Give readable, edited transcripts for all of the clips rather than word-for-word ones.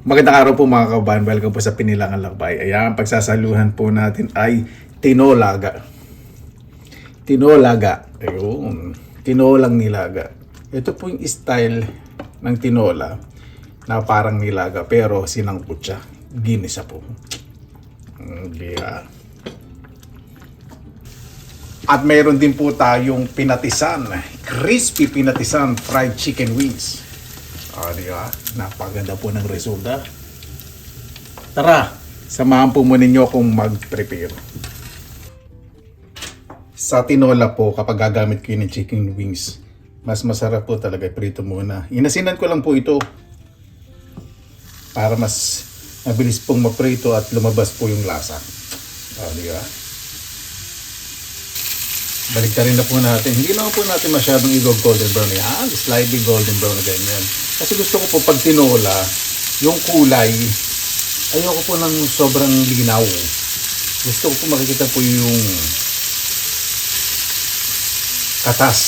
Magandang araw po mga kabayan. Welcome po sa Pinilangan Lakbay. Ayan, pagsasaluhan po natin ay tinolaga. Tinolaga. Ayun. Tinolang nilaga. Ito po yung style ng tinola na parang nilaga pero sinangkot siya. Ginisa po. Yeah. At mayroon din po tayong pinatisan. Crispy pinatisan fried chicken wings. Di ba? Napaganda po ng resulta. Tara, samahan po muna ninyo akong mag-prepare. Sa tinola po, kapag gagamit kayo ng chicken wings, mas masarap po talaga prito muna. Inasinan ko lang po ito para mas mabilis pong maprito at lumabas po yung lasa. Di ba? Balik rin na po natin. Hindi naman po natin masyadong i-golden brown. Yan, slightly golden brown na ganyan. Kasi gusto ko po pag tinola, yung kulay, ayoko po ng sobrang linaw. Gusto ko po makikita po yung katas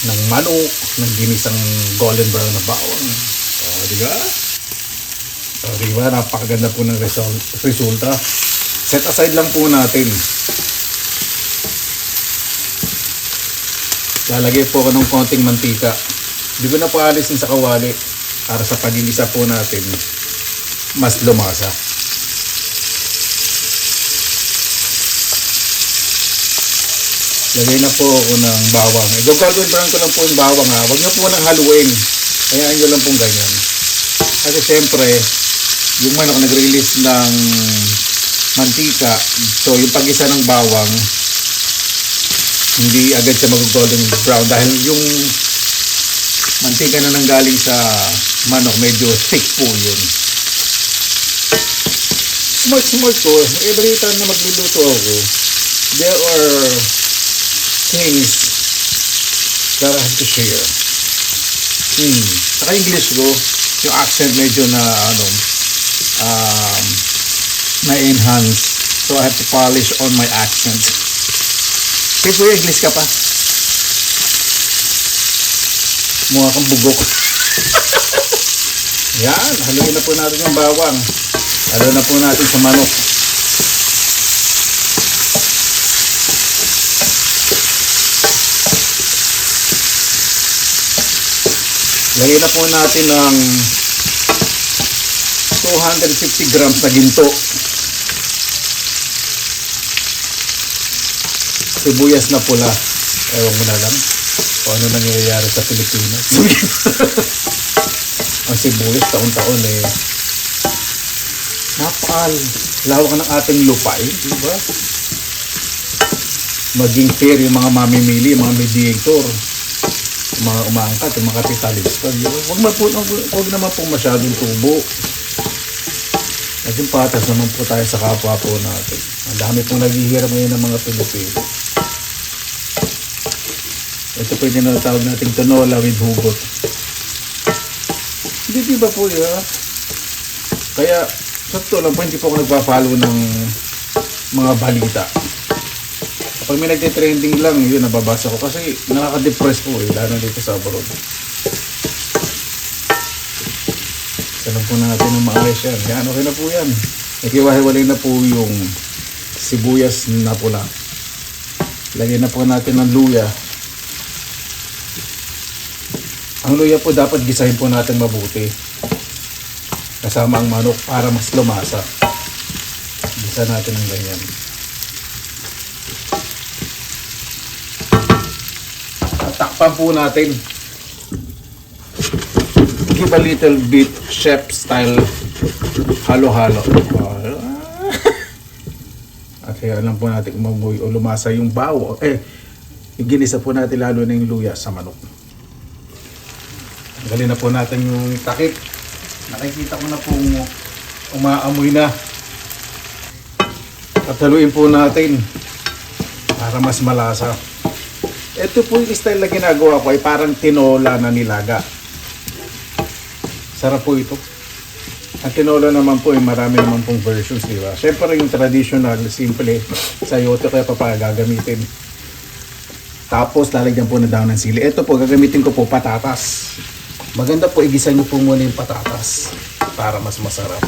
ng manok, ng ginisang golden brown na bawang. Diba? Diba? Napakaganda po ng resulta. Set aside lang po natin. Lalagay po ako ng konting mantika. Hindi ko na po alisin sa kawali para sa pag-inisa po natin mas lumasa. Lagay na po ako ng bawang. I-golden brown ko lang po yung bawang ha. Huwag nyo po nang haluin. Hayaan nyo lang pong ganyan. Kasi syempre, yung manok nag-release ng mantika. So yung pag-isa ng bawang, hindi agad siya mag-golden brown dahil yung mantika na nanggaling sa manok medyo thick po yun. Smart ko, every time na magluluto ako, there are things that I have to share. Saka English ko, yung accent medyo na na-enhance, so I have to polish on my accent. Kaya po English ka pa. Mukha kang bugok. Yan, haluin na po natin yung bawang. Haluin na po natin sa manok. Lagay na po natin ng 250 grams na ginto. Sibuyas na pula. Ewan mo na lang kung ano nangyayari sa Pilipinas. Ang sibuyas taon-taon lawak ng ating lupain, di ba? Maging fair yung mga mamimili, mga mediator, mga umaangkat, yung mga kapitalista. Huwag naman po masyadong tubo. Naging patas naman po tayo sa kapwa po natin. Ang dami pong naghihirap ngayon ng mga Pilipino. Ito po yung tinatawag nating tinola with hugot. Hindi ba po yan? Kaya, sa totoo lang po, hindi po ako nagpa-follow ng mga balita. Kapag may nagtitrending lang, yun, nababasa ko. Kasi nakaka-depress po lalo dito sa abroad. Tanong po natin ng maayos yan. Yan, okay na po yan. Nakiwahiwalay na po yung sibuyas na pula. Lagyan na po natin ng luya. Ang luya po dapat gisahin po natin mabuti. Kasama ang manok para mas lumasa. Gisa natin ng ganyan. Takpan po natin. Give a little bit chef style halo-halo. At kaya lang po natin umamoy o lumasa yung bawang. Ginisa po natin lalo na yung luya sa manok. Gali na po natin yung takip. Nakikita ko na pong umaamoy na. At haluin po natin para mas malasa. Ito po yung style na ginagawa ko ay parang tinola na nilaga. Sarap po ito. Ang tinola naman po ay marami naman pong versions, di ba? Siyempre yung traditional, simple, sayote kaya gagamitin. Tapos lalagyan po na daw ng sili. Ito po, gagamitin ko po patatas. Maganda po, igisa nyo po muna yung patatas. para mas masarap.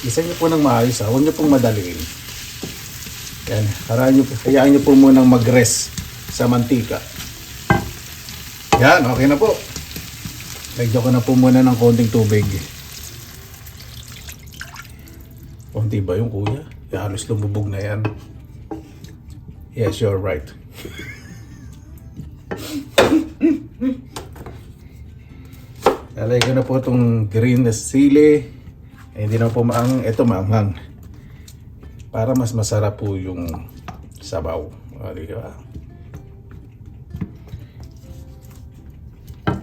Isa niyo po ng maayos ha. Huwag niyo pong madaliin. Yan. Hayaan niyo po munang mag-rest sa mantika. Yan. Okay na po. Lagyan ko na po muna ng konting tubig. Konti ba yung kuya? Halos lumubog na yan. Yes, you're right. Lalagay ko na po itong green na sili. Hindi na po ito maanghang. Para mas masarap po yung sabaw. Diba?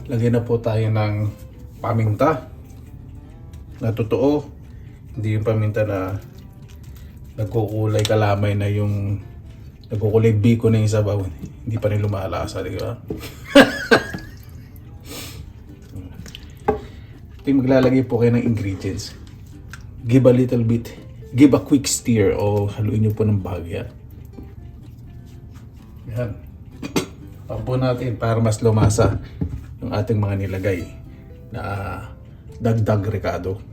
Lagyan na po tayo ng paminta. Na totoo. Hindi yung paminta na nagkukulay kalamay na yung nagkukulay biko na yung sabaw. Hindi pa rin lumalasa. Diba? Maglalagay po kayo ng ingredients. Give a little bit, give a quick stir o haluin nyo po ng bagya. Yan. Pampo natin para mas lumasa yung ating mga nilagay na dagdag rekado.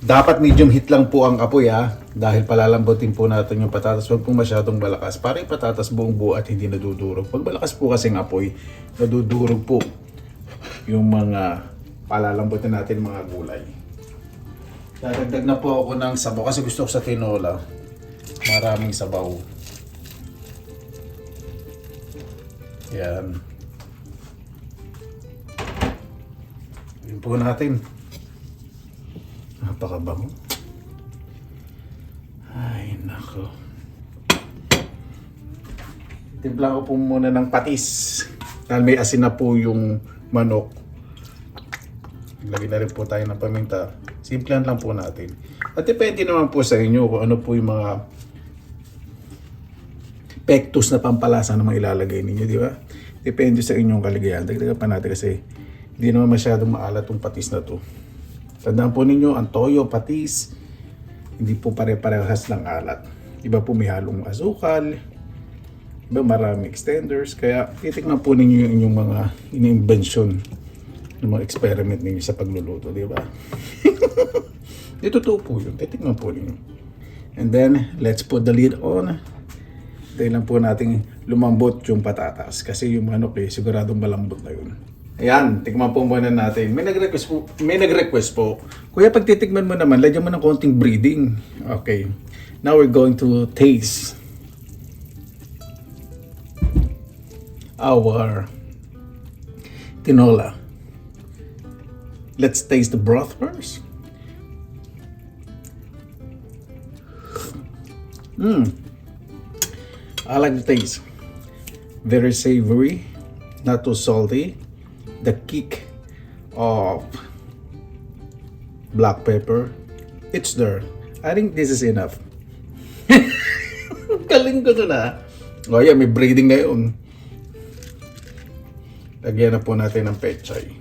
Dapat medium heat lang po ang apoy dahil palalambutin po natin yung patatas. Huwag po masyadong malakas para yung patatas buong buo at hindi nadudurog. Pag malakas po kasing apoy, nadudurog po yung mga palalambutin natin mga gulay. Dadagdag na po ako ng sabaw kasi gusto ko sa tinola maraming sabaw. Yan. Yun po natin. Napakabango. Ay, nako. Timpla ko po muna ng patis. Dahil may asin na po yung manok. Lagyan na rin po tayo ng paminta. Simplihan lang po natin. At depende naman po sa inyo kung ano po yung mga pektus na pampalasa na mga ilalagay ninyo, di ba? Depende sa inyong kaligayahan. Dagdagan pa natin kasi hindi naman masyadong maalat yung patis na to. Tandaan po ninyo, ang toyo, patis, hindi po pare-parehas lang alat. Iba po may halong asukal, iba marami extenders, kaya titikman po ninyo yung inyong mga ini-invention ng mga experiment ninyo sa pagluluto, di ba? Ito totoo po yun, titikman po ninyo. And then, let's put the lid on. Dahil lang po natin lumambot yung patatas kasi yung manok siguradong malambot na yun. Ayan, tikman po muna natin. May nag-request po. Kuya, pag titikman mo naman, lagyan mo ng konting breading. Okay. Now we're going to taste our tinola. Let's taste the broth first. I like the taste. Very savory, not too salty. The kick of black pepper, it's there. I think this is enough. Galing ko na. Oh yeah, may breading ngayon. Lagyan na po natin ng pechay.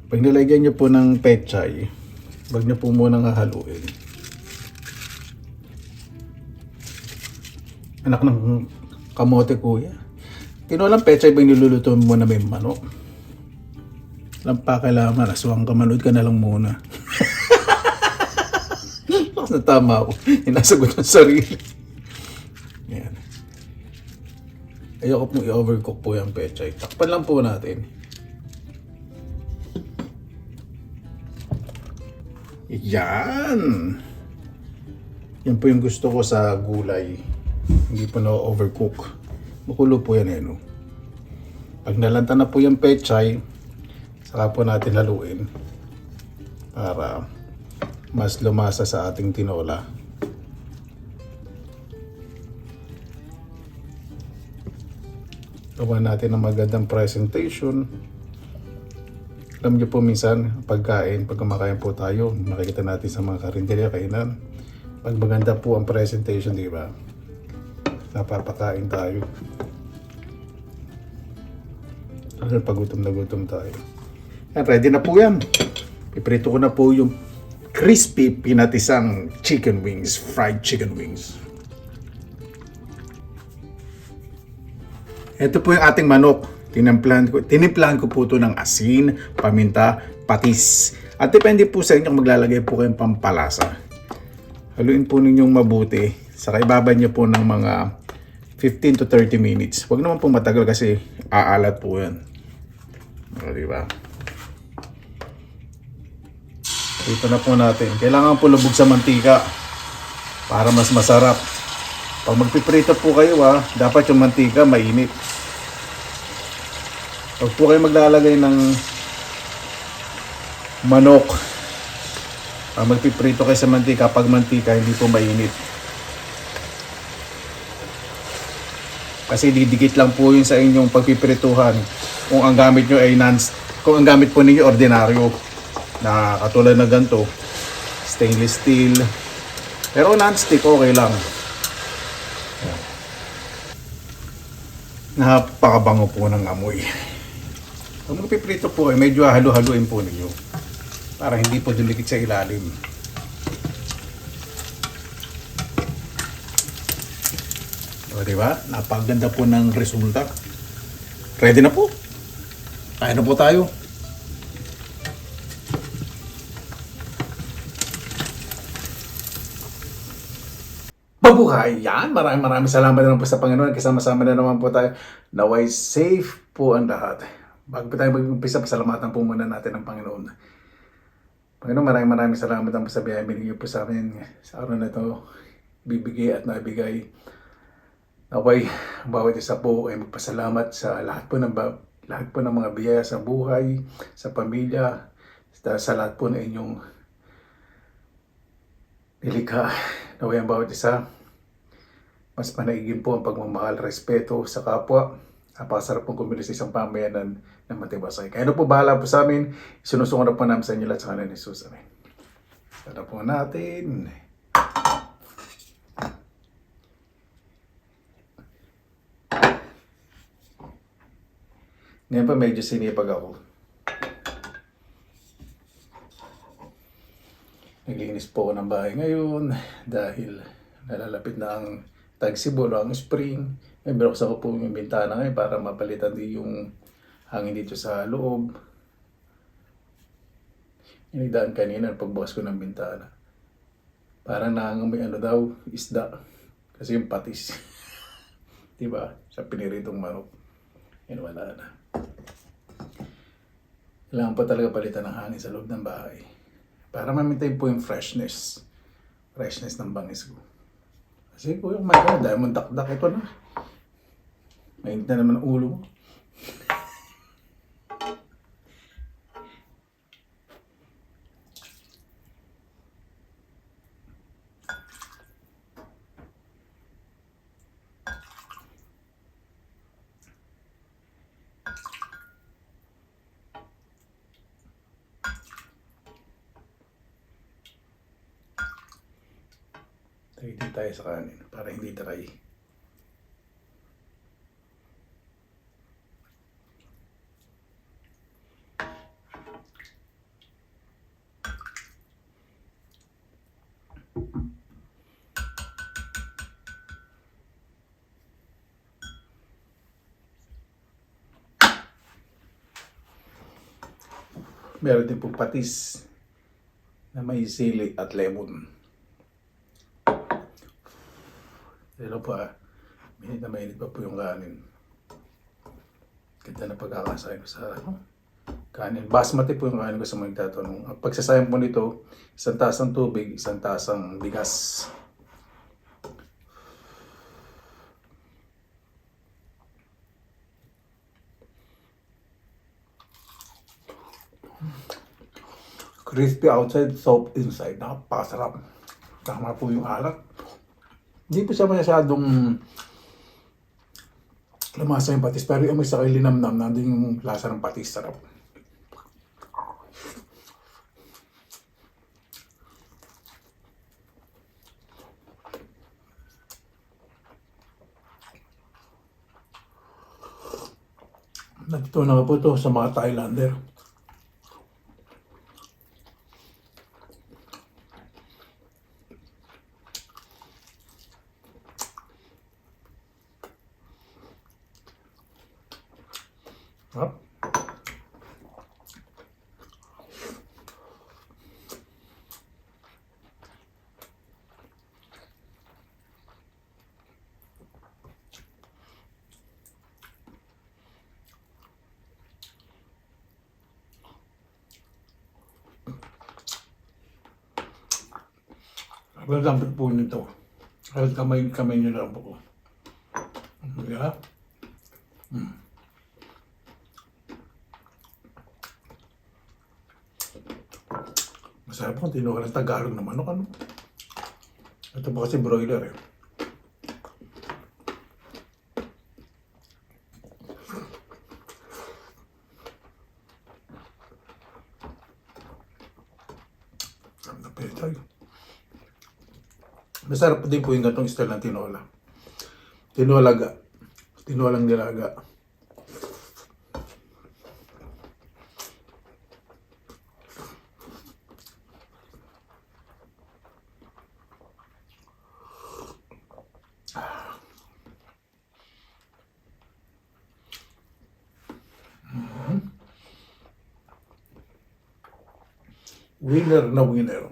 Pag nilagyan nyo po ng pechay, wag nyo po munang haluin. Anak ng kamote, kuya. Tinolang pechay ba yung niluluto mo na may manok? Walang pakialaman, aswang ka, manood ka na lang muna. Bakit natama ako? Inasagot ng sarili. Yan. Ayoko pong i-overcook po yung pechay. Takpan lang po natin. Yan! Yan po yung gusto ko sa gulay. Hindi po na-overcook. Makulo po yan no? Pag nalanta na po yung pechay, saka po natin haluin para mas lumasa sa ating tinola. Gawa natin ng magandang presentation. Alam niyo po minsan, pag kumakain po tayo, makikita natin sa mga karinderya, kainan. Pag maganda po ang presentation, di ba? Napapakain tayo. Dahil pag gutom na gutom tayo. Yan, ready na po yan. Piprito ko na po yung crispy pinatisang chicken wings, fried chicken wings. Ito po yung ating manok. Tinimplahan ko po ito ng asin, paminta, patis. At depende po sa inyo kung maglalagay po kayong pampalasa. Haluin po ninyong mabuti. Saka ibabad niyo po ng mga 15 to 30 minutes. Huwag naman po matagal kasi aalat po yan. O, diba? Ito na po natin. Kailangan po lubog sa mantika para mas masarap. Pag magpiprito po kayo dapat yung mantika mainit. Pag po kayo maglalagay ng manok, pag magpiprito kayo sa mantika, pag mantika hindi po mainit. Kasi didikit lang po yun sa inyong pagpiprituhan. Kung ang gamit nyo ay kung ang gamit po ninyo ordinaryo na katulad na ganito, stainless steel. Pero non-stick okay lang. Napakabango po ng amoy. Kung magpiprito po medyo halo-haloin po ninyo para hindi po dumikit sa ilalim. O, diba? Napaganda po ng resulta. Ready na po. Kaya na po tayo. Mabuhay! Yan! Maraming salamat na naman po sa Panginoon. Kasama-sama na naman po tayo. Naway safe po ang lahat. Bago po tayo mag-umpisa, pasalamatan po muna natin ang Panginoon. Panginoon, maraming salamat ang sa biyaya binigay po sa amin sa araw na ito. Bibigay at nabigay. Naway, bawat isa po ay magpasalamat sa lahat po ng mga biyaya sa buhay, sa pamilya, sa lahat po na inyong nilikha. Naway ang bawat isa mas panaigin po ang pagmamahal, respeto sa kapwa. Napakasarap pong kumilos sa isang pamayanan na matibasay. Kaya po bahala po sa amin. Sinusunod na po namin sa inyo lahat sa kanan ni Jesus. Amen. Tara po natin. Ngayon pa medyo sinipag ako. Naglinis po ako ng bahay ngayon dahil nalalapit na ang tagsibol o ang spring. May binuksan ko po yung bintana ngayon para mapalitan din yung hangin dito sa loob. Inigdaan kanina pagbukas ko ng bintana. Parang nangangamoy isda. Kasi yung patis. Diba? Sa piniritong manok. Yan wala na. Kailangan pa talaga palitan ng hangin sa loob ng bahay. Para ma-maintain po yung freshness ng bangis ko. Kasi po yung dahil mong dakdak ito na. Mainit na naman ang ulo mo. Ready tayo sa kanin para hindi dry. Meron din po patis na may sili at lemon. Pero mainit pa po yung kanin. Ganda na pagkakasahin ko sa kanin. Basmati po yung kanin ko sa mga tatanong. Ang pagsasayang po nito, 1 tasang tubig, 1 tasang bigas. Crispy outside, soft inside. Napakasarap. Tama po yung alat. Hindi po siya masyadong lamasa yung patis, pero yung may sakay linamnam, nandun yung lasa ng patis. Sarap. Nandito na po ito sa mga Thailander. Sarap. Well, dapat po nito. Kahit kamay nyo lang po. Yeah. Masarap kung tinuha ng Tagalog na manok, ano? Ito po kasi broiler eh. Sarap na pechay. Masarap din po yung gatong style ng tinola. Tinolaga. Tinolang nilaga. Winner na winner.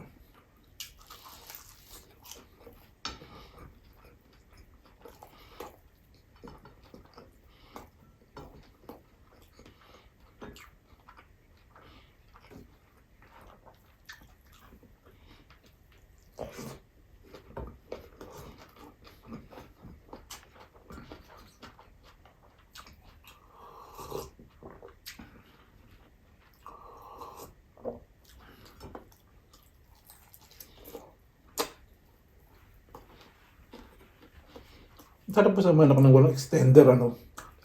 Sarap po sa manok ng walang extender, ano.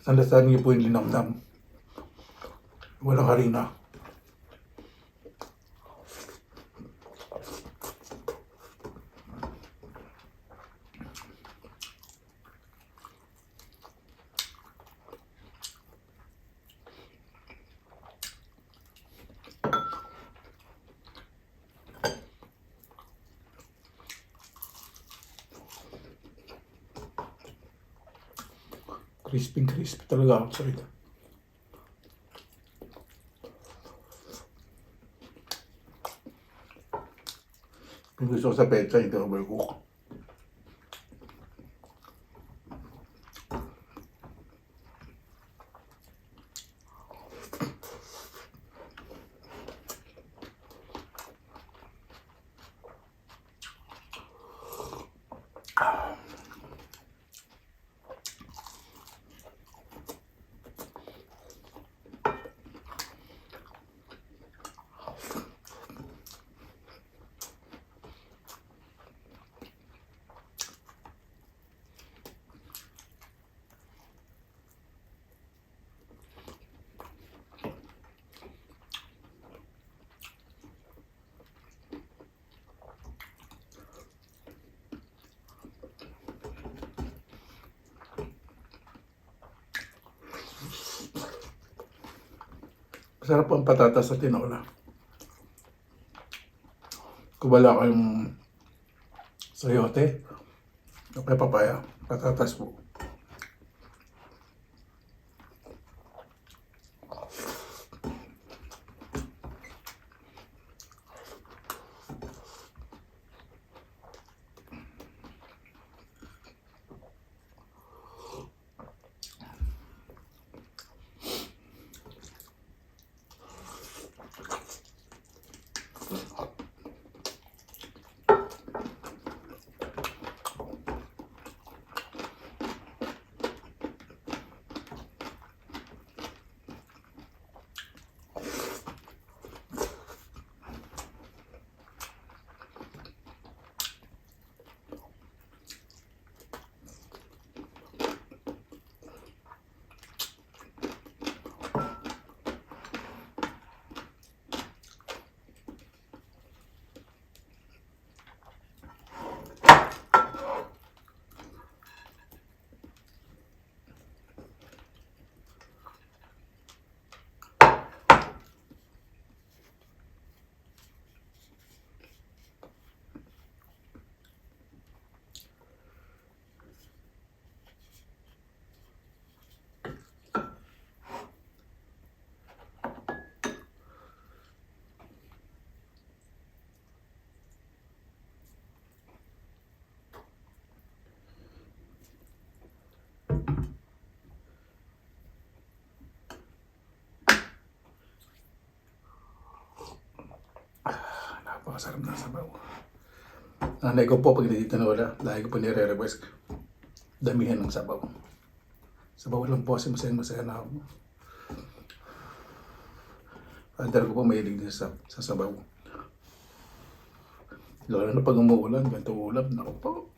Sandasan niyo po yung linamnam. Walang harina. Crispy talaga outside. Yung gusto ko sa pecha, hindi overcook. Masarap po ang patatas sa tinola. Kung wala kayong sayote, o kaya papaya, patatas po. Napakasarap na sabaw. Nanay ko po pag nagtitinola, lagi ko po nire-request damihan ng sabaw. Sabaw lang po kasi masaya na ako. Father ko po mahilig din sa sabaw. Lalo na pag umuulan, ganito ulam, naku po.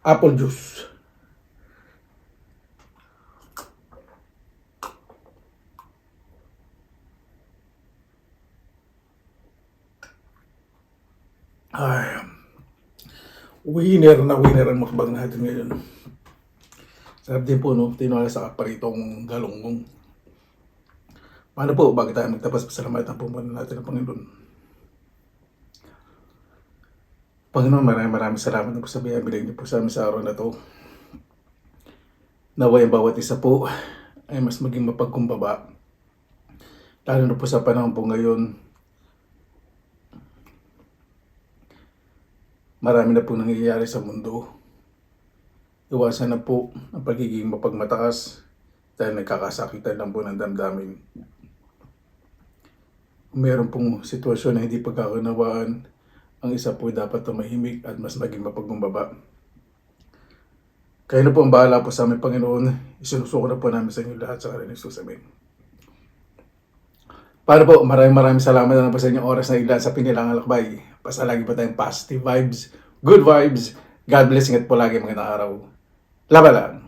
Apple juice. Ay, winner ang mukbang natin ngayon. Sarap din po, no? Tinola sa kaparitong galunggong. Paano po, bago tayo magtapas, pasalamatan po muna natin ang Panginoon. Panginoon, maraming salamat na po sa biyaya niyo po sa amin sa araw na to. Naway ang bawat isa po ay mas maging mapagkumbaba. Lalo na po sa panahon po ngayon, marami na po nangyayari sa mundo. Iwasan na po ang pagiging mapagmataas dahil nagkakasakitan lang po ng damdamin. meron pong sitwasyon na hindi pagkakunawaan, ang isa po dapat tumahimik at mas maging mapagkumbaba. Kayo na po ang bahala po sa aming Panginoon. Isinusuko na po namin sa inyo lahat sa kanilang susabihin. Paano po? Maraming salamat na po sa inyong oras na ilan sa Pinilangang Lakbay. Basta lagi po tayong positive vibes, good vibes. God bless, ingat po lagi, magandang araw. Laban lang!